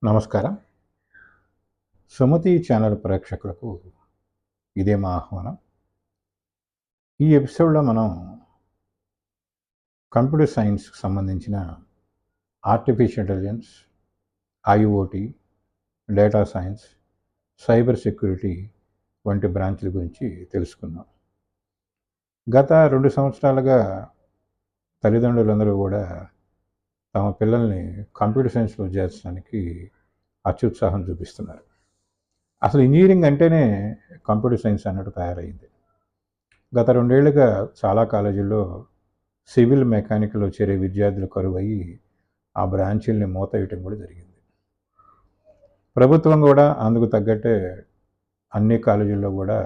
నమస్కారం. సుమతి ఛానల్ ప్రేక్షకులకు ఇదే మా ఆహ్వానం. ఈ ఎపిసోడ్‌లో మనం కంప్యూటర్ సైన్స్‌కి సంబంధించిన artificial intelligence, IoT, data science, cyber security వంటి బ్రాంచ్‌ల గురించి తెలుసుకుందాం. గత 2 సంవత్సరాలుగా తల్లిదండ్రులందరూ కూడా తమ పిల్లల్ని కంప్యూటర్ సైన్స్‌లో చేర్చడానికి అత్యుత్సాహం చూపిస్తున్నారు. అసలు ఇంజినీరింగ్ అంటేనే కంప్యూటర్ సైన్స్ అన్నట్టు తయారైంది. గత 2 ఏళ్లుగా చాలా కాలేజీల్లో సివిల్, మెకానికల్‌లో చేరే విద్యార్థులు కరువయ్యి ఆ బ్రాంచీలని మూతేయటం కూడా జరిగింది. ప్రభుత్వం కూడా అందుకు తగ్గట్టే అన్ని కాలేజీల్లో కూడా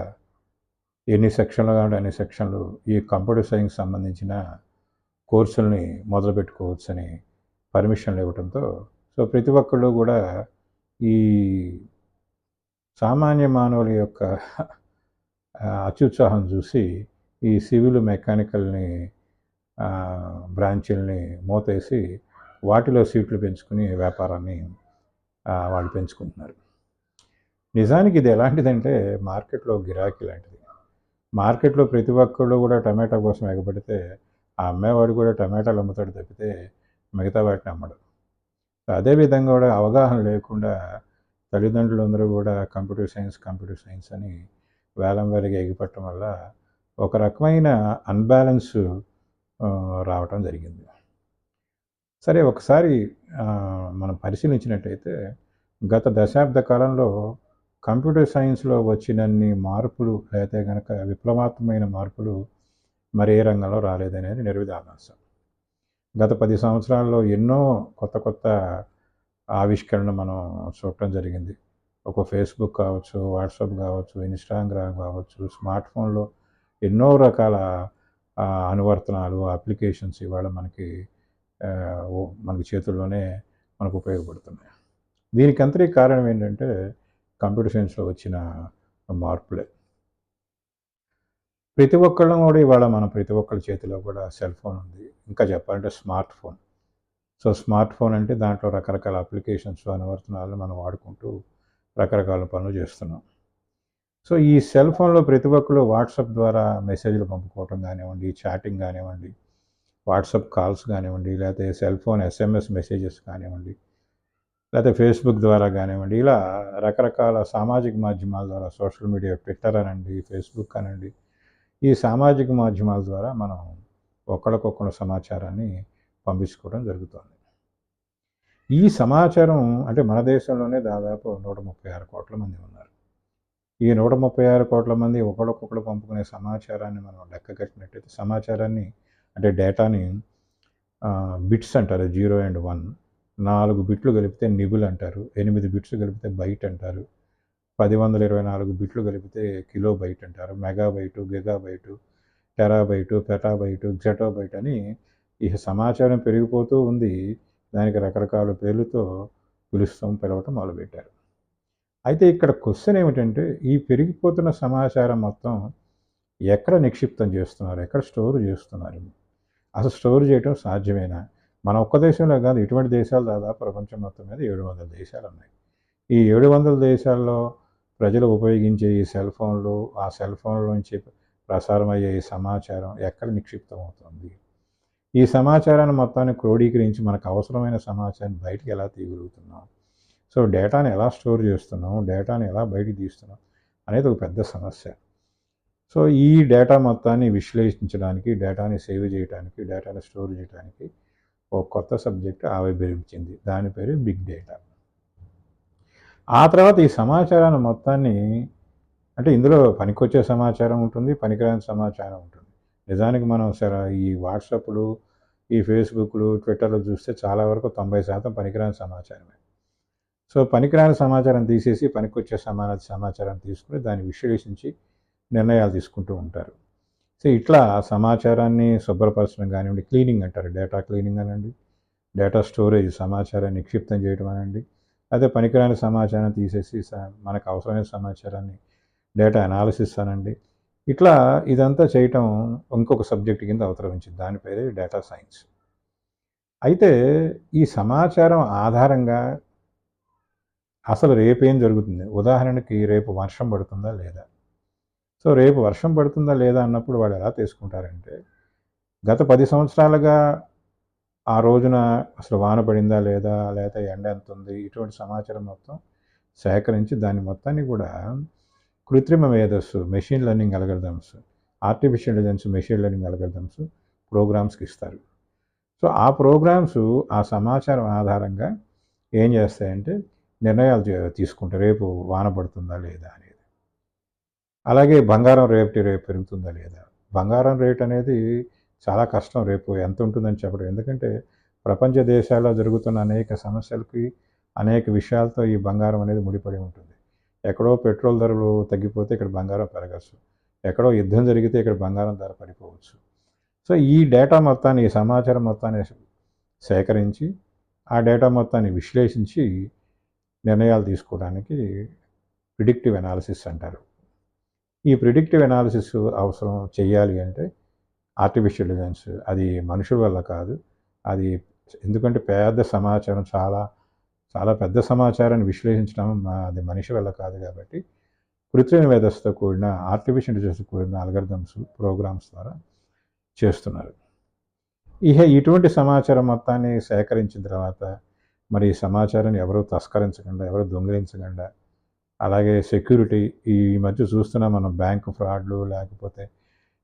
ఎన్ని సెక్షన్లు కావాలంటే అన్ని సెక్షన్లు ఈ కంప్యూటర్ సైన్స్ సంబంధించిన కోర్సుల్ని మొదలుపెట్టుకోవచ్చని పర్మిషన్లు ఇవ్వడంతో ప్రతి ఒక్కళ్ళు కూడా ఈ సామాన్య మానవుల యొక్క అత్యుత్సాహం చూసి ఈ సివిల్, మెకానికల్ని బ్రాంచీలని మూతేసి వాటిలో సీట్లు పెంచుకుని వ్యాపారాన్ని వాళ్ళు పెంచుకుంటున్నారు. నిజానికి ఇది ఎలాంటిదంటే మార్కెట్లో గిరాకీ లాంటిది. మార్కెట్లో ప్రతి ఒక్కళ్ళు కూడా టమాటా కోసం ఎగబడితే ఆ అమ్మేవాడు కూడా టమాటాలు అమ్ముతాడు తప్పితే మిగతా వాటిని అమ్మడు. అదేవిధంగా కూడా అవగాహన లేకుండా తల్లిదండ్రులందరూ కూడా కంప్యూటర్ సైన్స్ అని వేలం వేలగా ఎగిపట్టడం వల్ల ఒక రకమైన అన్బ్యాలెన్స్ రావటం జరిగింది. సరే, ఒకసారి మనం పరిశీలించినట్టయితే గత దశాబ్ద కాలంలో కంప్యూటర్ సైన్స్లో వచ్చినన్ని మార్పులు లేకపోతే కనుక విప్లవాత్మకమైన మార్పులు మరే రంగంలో రాలేదనేది నిర్వివాదాంశం. గత 10 సంవత్సరాల్లో ఎన్నో కొత్త ఆవిష్కరణ మనం చూడటం జరిగింది. ఒక ఫేస్బుక్ కావచ్చు, వాట్సాప్ కావచ్చు, ఇన్స్టాగ్రామ్ కావచ్చు, స్మార్ట్ ఫోన్లో ఎన్నో రకాల అనువర్తనాలు, అప్లికేషన్స్ ఇవాళ మనకి చేతుల్లోనే మనకు ఉపయోగపడుతున్నాయి. దీనికి అంతటి కారణం ఏంటంటే కంప్యూటర్ సైన్స్లో వచ్చిన మార్పులే. ప్రతి ఒక్కళ్ళం కూడా ఇవాళ ప్రతి ఒక్కళ్ళ చేతిలో కూడా సెల్ ఫోన్ ఉంది. ఇంకా చెప్పాలంటే స్మార్ట్ ఫోన్. స్మార్ట్ ఫోన్ అంటే దాంట్లో రకరకాల అప్లికేషన్స్, అనువర్తనాలు మనం వాడుకుంటూ రకరకాల పనులు చేస్తున్నాం. ఈ సెల్ ఫోన్లో ప్రతి ఒక్కరు వాట్సాప్ ద్వారా మెసేజ్లు పంపుకోవటం కానివ్వండి, చాటింగ్ కానివ్వండి, వాట్సాప్ కాల్స్ కానివ్వండి, లేకపోతే సెల్ ఫోన్ ఎస్ఎంఎస్ మెసేజెస్ కానివ్వండి, లేకపోతే ఫేస్బుక్ ద్వారా కానివ్వండి, ఇలా రకరకాల సామాజిక మాధ్యమాల ద్వారా, సోషల్ మీడియా, ట్విట్టర్ అనండి, ఫేస్బుక్ అనండి, ఈ సామాజిక మాధ్యమాల ద్వారా మనం ఒకళ్ళకొకళ్ళు సమాచారాన్ని పంపించుకోవడం జరుగుతుంది. ఈ సమాచారం అంటే మన దేశంలోనే దాదాపు 136 కోట్ల మంది ఉన్నారు. ఈ 136 కోట్ల మంది ఒకళ్ళకొకళ్ళు పంపుకునే సమాచారాన్ని మనం లెక్క కట్టినట్టయితే సమాచారాన్ని అంటే డేటాని బిట్స్ అంటారు, 0 and 1. 4 బిట్లు కలిపితే నిబుల్ అంటారు, 8 బిట్స్ కలిపితే బైట్ అంటారు, 1024 బిట్లు కలిపితే కిలో బైట్ అంటారు, మెగాబైటు, గిగాబైటు, టెరాబైటు, పెటాబైటు, జెటాబైట్ అని ఈ సమాచారం పెరిగిపోతూ ఉంది. దానికి రకరకాల పేర్లతో పిలవటం మొదలుపెట్టారు. అయితే ఇక్కడ క్వశ్చన్ ఏమిటంటే ఈ పెరిగిపోతున్న సమాచారం మొత్తం ఎక్కడ నిక్షిప్తం చేస్తున్నారు, ఎక్కడ స్టోర్ చేస్తున్నారు? అసలు స్టోర్ చేయడం సాధ్యమేనా? మన ఒక్క దేశంలో కాదు, ఇటువంటి దేశాలు దాదాపు ప్రపంచం మొత్తం మీద 700 దేశాలు ఉన్నాయి. ఈ 700 దేశాల్లో ప్రజలు ఉపయోగించే ఈ సెల్ ఫోన్లు, ఆ సెల్ ఫోన్ల నుంచి ప్రసారం అయ్యే ఈ సమాచారం ఎక్కడ నిక్షిప్తం అవుతుంది? ఈ సమాచారాన్ని మొత్తాన్ని క్రోడీకరించి మనకు అవసరమైన సమాచారాన్ని బయటికి ఎలా తీయగలుగుతున్నాం? డేటాని ఎలా స్టోర్ చేస్తున్నాం, డేటాని ఎలా బయటికి తీస్తున్నాం అనేది ఒక పెద్ద సమస్య. ఈ డేటా మొత్తాన్ని విశ్లేషించడానికి, డేటాని సేవ్ చేయడానికి, డేటాని స్టోర్ చేయడానికి ఒక కొత్త సబ్జెక్ట్ ఆవిర్భవించింది. దాని పేరు బిగ్ డేటా. ఆ తర్వాత ఈ సమాచారాన్ని మొత్తాన్ని అంటే ఇందులో పనికొచ్చే సమాచారం ఉంటుంది, పనికిరాని సమాచారం ఉంటుంది. నిజానికి మనం ఈ వాట్సాప్లు, ఈ ఫేస్బుక్లు, ట్విట్టర్లు చూస్తే చాలా వరకు 90% పనికిరాని సమాచారమే. పనికిరాని సమాచారం తీసేసి పనికొచ్చే సమాచారం తీసుకుని దాన్ని విశ్లేషించి నిర్ణయాలు తీసుకుంటూ ఉంటారు. ఇట్లా సమాచారాన్ని శుభ్రపరచడం కానివ్వండి, క్లీనింగ్ అంటారు, డేటా క్లీనింగ్ అనండి, డేటా స్టోరేజ్, సమాచారాన్ని నిక్షిప్తం చేయడం అనండి, అదే పనికిరాని సమాచారం తీసేసి మనకు అవసరమైన సమాచారాన్ని డేటా అనాలిసిస్ అనండి, ఇట్లా ఇదంతా చేయటం ఇంకొక సబ్జెక్ట్ కింద అవతరించింది. దాని పేరే డేటా సైన్స్. అయితే ఈ సమాచారం ఆధారంగా అసలు రేపేం జరుగుతుంది, ఉదాహరణకి రేపు వర్షం పడుతుందా లేదా. సో రేపు వర్షం పడుతుందా లేదా అన్నప్పుడు వాళ్ళు ఎలా తీసుకుంటారంటే, గత 10 సంవత్సరాలుగా ఆ రోజున అసలు వాన పడిందా లేదా, లేకపోతే ఎండ ఎంత ఉంది, ఇటువంటి సమాచారం మొత్తం సేకరించి దాన్ని మొత్తాన్ని కూడా కృత్రిమ మేధస్సు, machine learning algorithms, artificial intelligence, machine learning algorithms ప్రోగ్రామ్స్కి ఇస్తారు. సో ఆ ప్రోగ్రామ్స్ ఆ సమాచారం ఆధారంగా ఏం చేస్తాయంటే నిర్ణయాలు తీసుకుంటారు, రేపు వాన పడుతుందా లేదా అనేది. అలాగే బంగారం రేపు పెరుగుతుందా లేదా. బంగారం రేట్ అనేది చాలా కష్టం రేపు ఎంత ఉంటుందని చెప్పడం, ఎందుకంటే ప్రపంచ దేశాల్లో జరుగుతున్న అనేక సమస్యలకి, అనేక విషయాలతో ఈ బంగారం అనేది ముడిపడి ఉంటుంది. ఎక్కడో పెట్రోల్ ధరలు తగ్గిపోతే ఇక్కడ బంగారం పెరగచ్చు, ఎక్కడో యుద్ధం జరిగితే ఇక్కడ బంగారం ధర పడిపోవచ్చు. సో ఈ డేటా మొత్తాన్ని, ఈ సమాచారం మొత్తాన్ని సేకరించి ఆ డేటా మొత్తాన్ని విశ్లేషించి నిర్ణయాలు తీసుకోవడానికి ప్రిడిక్టివ్ అనాలిసిస్ అంటారు. ఈ ప్రిడిక్టివ్ అనాలిసిస్ అవసరం చేయాలి అంటే ఆర్టిఫిషియల్ ఇంటెలిజెన్స్, అది మనుషుల వల్ల కాదు. అది ఎందుకంటే పెద్ద సమాచారం, చాలా చాలా పెద్ద సమాచారాన్ని విశ్లేషించడం అది మనిషి వల్ల కాదు. కాబట్టి కృత్రిమ మేధస్సుతో కూడిన, ఆర్టిఫిషియల్ ఇంటెలిజెన్స్ కూడిన అల్గోరిథమ్స్, ప్రోగ్రామ్స్ ద్వారా చేస్తున్నారు. ఇటువంటి సమాచారం మొత్తాన్ని సేకరించిన తర్వాత మరి ఈ సమాచారాన్ని ఎవరు తస్కరించకుండా, ఎవరు దొంగిలించకుండా, అలాగే సెక్యూరిటీ, ఈ మధ్య చూస్తున్నాం మనం బ్యాంకు ఫ్రాడ్లు, లేకపోతే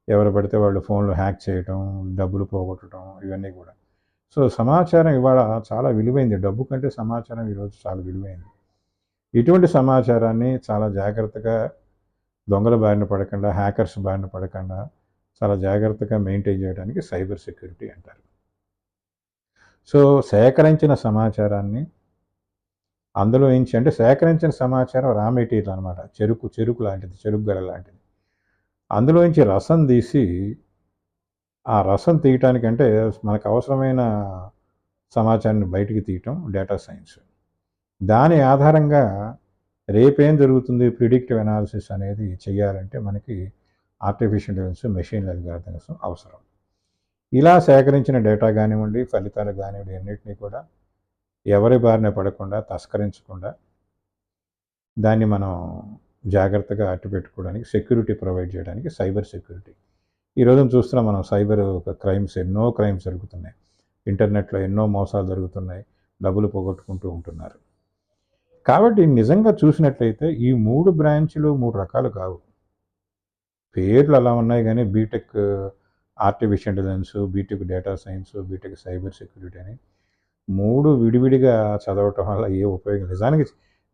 ఎవరు పడితే వాళ్ళు ఫోన్లు హ్యాక్ చేయటం, డబ్బులు పోగొట్టడం, ఇవన్నీ కూడా. సో సమాచారం ఇవాళ చాలా విలువైంది, డబ్బు కంటే సమాచారం ఈరోజు చాలా విలువైంది. ఇటువంటి సమాచారాన్ని చాలా జాగ్రత్తగా, దొంగల బారిన పడకుండా, హ్యాకర్స్ బారిన పడకుండా చాలా జాగ్రత్తగా మెయింటైన్ చేయడానికి సైబర్ సెక్యూరిటీ అంటారు. సో సేకరించిన సమాచారాన్ని అందులో నుంచి, అంటే సేకరించిన సమాచారం రా మెటీరియల్ అనమాట, చెరుకు లాంటిది, చెరుకు గడ లాంటిది. అందులోంచి రసం తీసి, ఆ రసం తీయటానికంటే మనకు అవసరమైన సమాచారాన్ని బయటికి తీయటం డేటా సైన్స్. దాని ఆధారంగా రేపేం జరుగుతుంది, ప్రిడిక్టివ్ అనాలిసిస్ అనేది చేయాలంటే మనకి artificial intelligence, machine learning algorithms అవసరం. ఇలా సేకరించిన డేటా కానివ్వండి, ఫలితాలు కానివ్వండి, అన్నింటినీ కూడా ఎవరి బారిన పడకుండా, తస్కరించకుండా దాన్ని మనం జాగ్రత్తగా అట్టిపెట్టుకోవడానికి, సెక్యూరిటీ ప్రొవైడ్ చేయడానికి సైబర్ సెక్యూరిటీ. ఈరోజు చూస్తున్నాం మనం, సైబర్ క్రైమ్స్, ఎన్నో క్రైమ్స్ జరుగుతున్నాయి, ఇంటర్నెట్లో ఎన్నో మోసాలు జరుగుతున్నాయి, డబ్బులు పోగొట్టుకుంటూ ఉంటున్నారు. కాబట్టి నిజంగా చూసినట్లయితే ఈ 3 బ్రాంచ్లు 3 రకాలు కావు. పేర్లు అలా ఉన్నాయి కానీ BTech artificial intelligence, BTech data science, BTech cyber security అని 3 విడివిడిగా చదవటం వల్ల ఏ ఉపయోగం. నిజానికి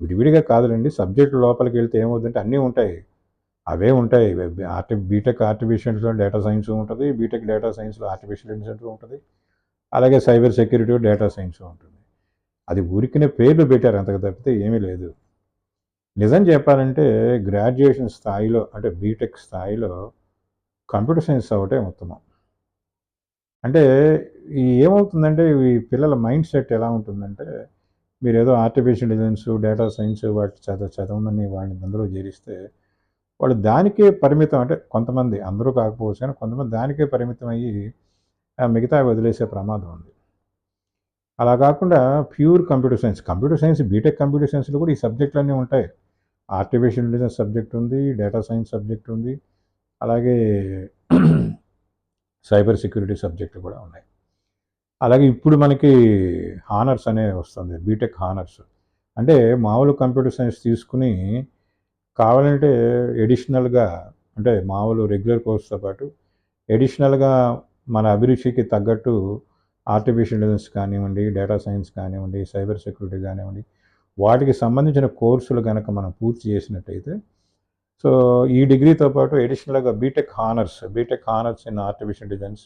విడివిడిగా కాదులండి, సబ్జెక్టు లోపలికి వెళ్తే ఏమవుతుందంటే అన్నీ ఉంటాయి, అవే ఉంటాయి. బీటెక్ ఆర్టిఫిషియల్ డేటా సైన్స్ ఉంటుంది, బీటెక్ డేటా సైన్స్లో ఆర్టిఫిషియల్ ఇంటెలిజెన్స్ ఉంటుంది, అలాగే సైబర్ సెక్యూరిటీ డేటా సైన్స్ ఉంటుంది. అది ఊరికినే పేర్లు పెట్టారు, అంతకు తప్పితే ఏమీ లేదు. నిజం చెప్పాలంటే గ్రాడ్యుయేషన్ స్థాయిలో, అంటే బీటెక్ స్థాయిలో కంప్యూటర్ సైన్స్ ఒకటే ఉత్తమం. అంటే ఏమవుతుందంటే ఈ పిల్లల మైండ్ సెట్ ఎలా ఉంటుందంటే, మీరు ఏదో ఆర్టిఫిషియల్ ఇంటెలిజెన్స్, డేటా సైన్స్ వాటి చదవమని వాళ్ళని అందులో చేరిస్తే వాళ్ళు దానికే పరిమితం. అంటే కొంతమంది, అందరూ కాకపోవచ్చు కానీ కొంతమంది దానికే పరిమితం అయ్యి మిగతా వదిలేసే ప్రమాదం ఉంది. అలా కాకుండా pure computer science BTech computer సైన్స్లో కూడా ఈ సబ్జెక్టులన్నీ ఉంటాయి. ఆర్టిఫిషియల్ ఇంటెలిజెన్స్ సబ్జెక్ట్ ఉంది, డేటా సైన్స్ సబ్జెక్ట్ ఉంది, అలాగే సైబర్ సెక్యూరిటీ సబ్జెక్టులు కూడా ఉన్నాయి. అలాగే ఇప్పుడు మనకి హానర్స్ అనేవి వస్తుంది, బీటెక్ హానర్స్. అంటే మామూలు కంప్యూటర్ సైన్స్ తీసుకుని కావాలంటే ఎడిషనల్గా, అంటే మామూలు రెగ్యులర్ కోర్సుతో పాటు ఎడిషనల్గా మన అభిరుచికి తగ్గట్టు ఆర్టిఫిషియల్ ఇంటెలిజెన్స్ కానివ్వండి, డేటా సైన్స్ కానివ్వండి, సైబర్ సెక్యూరిటీ కానివ్వండి, వాటికి సంబంధించిన కోర్సులు కనుక మనం పూర్తి చేసినట్టయితే, సో ఈ డిగ్రీతో పాటు ఎడిషనల్గా BTech honours in artificial intelligence,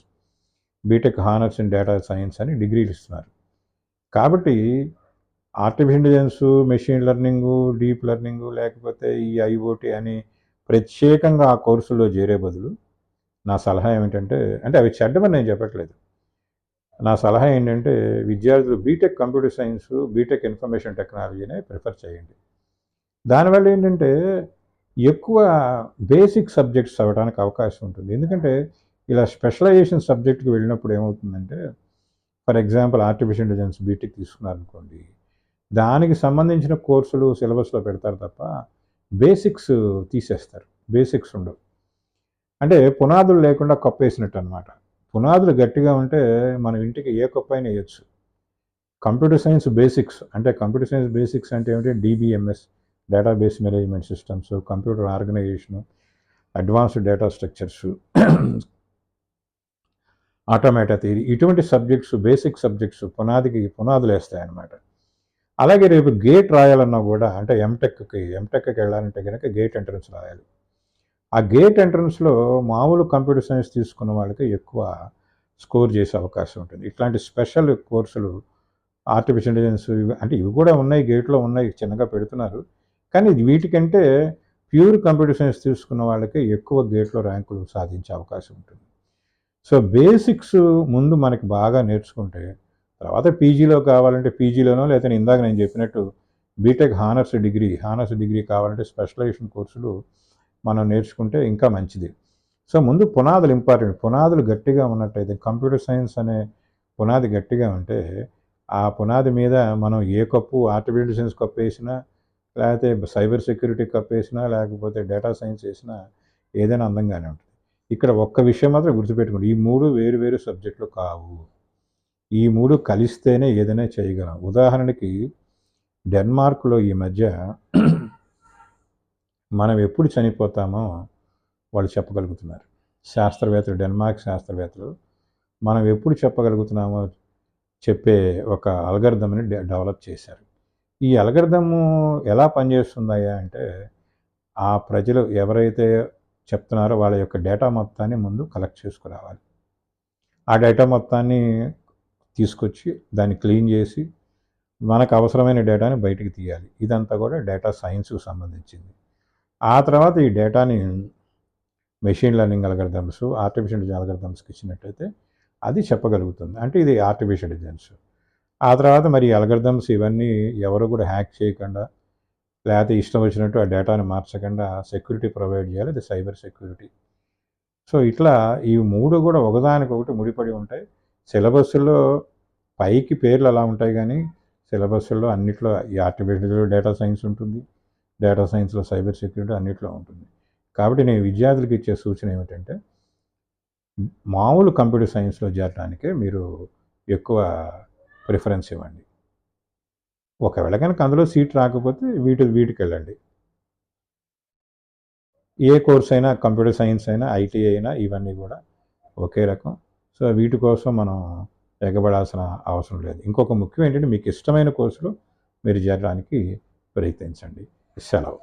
BTech honours in data science అని డిగ్రీలు ఇస్తున్నారు. కాబట్టి artificial intelligence, machine learning, deep learning, లేకపోతే ఈ ఐఓటీ అని ప్రత్యేకంగా ఆ కోర్సుల్లో చేరే బదులు నా సలహా ఏమిటంటే, అంటే అవి చెడ్డమని నేను చెప్పట్లేదు, నా సలహా ఏంటంటే విద్యార్థులు BTech computer science, BTech information టెక్నాలజీనే ప్రిఫర్ చేయండి. దానివల్ల ఏంటంటే ఎక్కువ బేసిక్ సబ్జెక్ట్స్ అవ్వడానికి అవకాశం ఉంటుంది. ఎందుకంటే ఇలా స్పెషలైజేషన్ సబ్జెక్ట్కి వెళ్ళినప్పుడు ఏమవుతుందంటే, for example artificial intelligence BTech తీసుకున్నారనుకోండి, దానికి సంబంధించిన కోర్సులు సిలబస్లో పెడతారు తప్ప బేసిక్స్ తీసేస్తారు. బేసిక్స్ ఉండవు. అంటే పునాదులు లేకుండా కప్పేసినట్టు అనమాట. పునాదులు గట్టిగా ఉంటే మనం ఇంటికి ఏ కప్పైనా వేయచ్చు. కంప్యూటర్ సైన్స్ బేసిక్స్ అంటే కంప్యూటర్ సైన్స్ బేసిక్స్ అంటే ఏమిటి? DBMS, database management systems, computer organisation, advanced data structures, automata theory, ఇటువంటి సబ్జెక్ట్స్ బేసిక్ సబ్జెక్ట్స్ పునాదులు వేస్తాయన్నమాట. అలాగే రేపు గేట్ రాయాలన్నా కూడా అంటే ఎంటెక్కి వెళ్ళాలంటే కనుక గేట్ ఎంట్రన్స్ రాయాలి. ఆ గేట్ ఎంట్రన్స్లో మామూలు కంప్యూటర్ సైన్స్ తీసుకున్న వాళ్ళకి ఎక్కువ స్కోర్ చేసే అవకాశం ఉంటుంది. ఇట్లాంటి స్పెషల్ కోర్సులు ఆర్టిఫిషియల్ ఇంటెలిజెన్స్ అంటే ఇవి కూడా ఉన్నాయి, గేట్లో ఉన్నాయి, చిన్నగా పెడుతున్నారు. కానీ వీటికంటే ప్యూర్ కంప్యూటర్ సైన్స్ తీసుకున్న వాళ్ళకి ఎక్కువ గేట్లో ర్యాంకులు సాధించే అవకాశం ఉంటుంది. సో బేసిక్స్ ముందు మనకి బాగా నేర్చుకుంటే తర్వాత పీజీలో కావాలంటే పీజీలోనో లేకపోతే ఇందాక నేను చెప్పినట్టు బీటెక్ హానర్స్ డిగ్రీ కావాలంటే స్పెషలైజేషన్ కోర్సులు మనం నేర్చుకుంటే ఇంకా మంచిది. సో ముందు పునాదులు ఇంపార్టెంట్. పునాదులు గట్టిగా ఉన్నట్టయితే కంప్యూటర్ సైన్స్ అనే పునాది గట్టిగా ఉంటే ఆ పునాది మీద మనం ఏ కప్పు ఆర్టిఫిషియల్ సైన్స్ కప్పు వేసినా లేకపోతే సైబర్ సెక్యూరిటీ కప్పు వేసినా లేకపోతే డేటా సైన్స్ వేసినా ఏదైనా అందంగానే ఉంటుంది. ఇక్కడ ఒక్క విషయం మాత్రం గుర్తుపెట్టుకోండి, ఈ 3 వేరు వేరు సబ్జెక్టులు కావు. ఈ 3 కలిస్తేనే ఏదైనా చేయగలం. ఉదాహరణకి డెన్మార్క్లో ఈ మధ్య మనం ఎప్పుడు చనిపోతామో వాళ్ళు చెప్పగలుగుతున్నారు. శాస్త్రవేత్తలు, డెన్మార్క్ శాస్త్రవేత్తలు మనం ఎప్పుడు చెప్పగలుగుతున్నామో చెప్పే ఒక అల్గరిథంని డెవలప్ చేశారు. ఈ అల్గరిథము ఎలా పనిచేస్తుందయ్యా అంటే ఆ ప్రజలు ఎవరైతే చెప్తున్నారో వాళ్ళ యొక్క డేటా మొత్తాన్ని ముందు కలెక్ట్ చేసుకురావాలి. ఆ డేటా మొత్తాన్ని తీసుకొచ్చి దాన్ని క్లీన్ చేసి మనకు అవసరమైన డేటాని బయటికి తీయాలి. ఇదంతా కూడా డేటా సైన్స్కు సంబంధించింది. ఆ తర్వాత ఈ డేటాని machine learning algorithms, artificial intelligence అల్గరిథమ్స్కి ఇచ్చినట్టయితే అది చెప్పగలుగుతుంది. అంటే ఇది ఆర్టిఫిషియల్ ఇంటెలిజెన్స్. ఆ తర్వాత మరి అల్గరిథమ్స్ ఇవన్నీ ఎవరు కూడా హ్యాక్ చేయకుండా లేకపోతే ఇష్టం వచ్చినట్టు ఆ డేటాని మార్చకుండా సెక్యూరిటీ ప్రొవైడ్ చేయాలి. అది సైబర్ సెక్యూరిటీ. సో ఇట్లా ఈ 3 కూడా ఒకదానికొకటి ముడిపడి ఉంటాయి. సిలబస్సుల్లో పైకి పేర్లు అలా ఉంటాయి కానీ సిలబస్సుల్లో అన్నిట్లో ఈ ఆర్టిఫిషియల్ డేటా సైన్స్ ఉంటుంది, డేటా సైన్స్లో సైబర్ సెక్యూరిటీ అన్నిట్లో ఉంటుంది. కాబట్టి నేను విద్యార్థులకు ఇచ్చే సూచన ఏమిటంటే మామూలు కంప్యూటర్ సైన్స్లో చేరడానికే మీరు ఎక్కువ ప్రిఫరెన్స్ ఇవ్వండి. ఒకవేళ కనుక అందులో సీట్ రాకపోతే వీటికి వెళ్ళండి. ఏ కోర్స్ అయినా కంప్యూటర్ సైన్స్ అయినా ఐటీ అయినా ఇవన్నీ కూడా ఒకే రకం. సో వీటి కోసం మనం ఎగబడాల్సిన అవసరం లేదు. ఇంకొక ముఖ్యం ఏంటంటే మీకు ఇష్టమైన కోర్సులో మీరు చేరడానికి ప్రయత్నించండి. సెలవు.